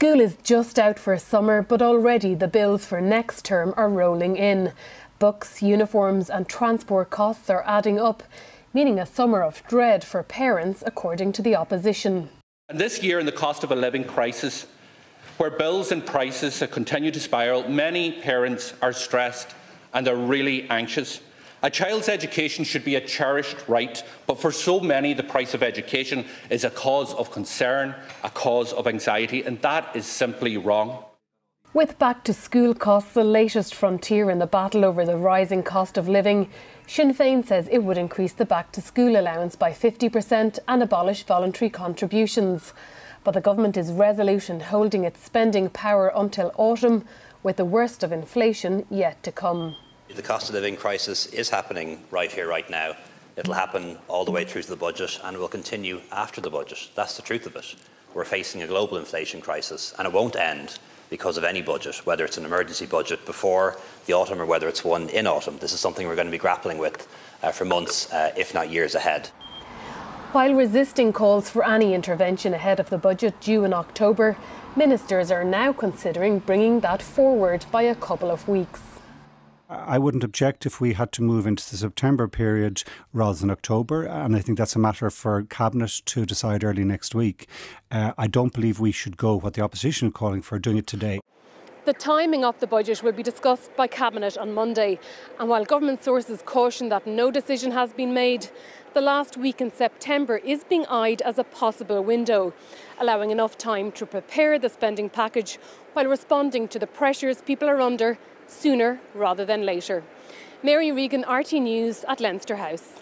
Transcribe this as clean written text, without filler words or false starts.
School is just out for summer, but already the bills for next term are rolling in. Books, uniforms and transport costs are adding up, meaning a summer of dread for parents, according to the opposition. And this year, in the cost of a living crisis, where bills and prices continue to spiral, many parents are stressed and they're really anxious. A child's education should be a cherished right, but for so many, the price of education is a cause of concern, a cause of anxiety, and that is simply wrong. With back-to-school costs the latest frontier in the battle over the rising cost of living, Sinn Féin says it would increase the back-to-school allowance by 50% and abolish voluntary contributions. But the government is resolute in holding its spending power until autumn, with the worst of inflation yet to come. The cost of living crisis is happening right here, right now. It'll happen all the way through to the budget and will continue after the budget. That's the truth of it. We're facing a global inflation crisis and it won't end because of any budget, whether it's an emergency budget before the autumn or whether it's one in autumn. This is something we're going to be grappling with for months, if not years ahead. While resisting calls for any intervention ahead of the budget due in October, ministers are now considering bringing that forward by a couple of weeks. I wouldn't object if we had to move into the September period rather than October, and I think that's a matter for Cabinet to decide early next week. I don't believe we should go what the opposition are calling for, doing it today. The timing of the budget will be discussed by Cabinet on Monday, and while government sources caution that no decision has been made, the last week in September is being eyed as a possible window, allowing enough time to prepare the spending package while responding to the pressures people are under sooner rather than later. Mary Regan, RT News at Leinster House.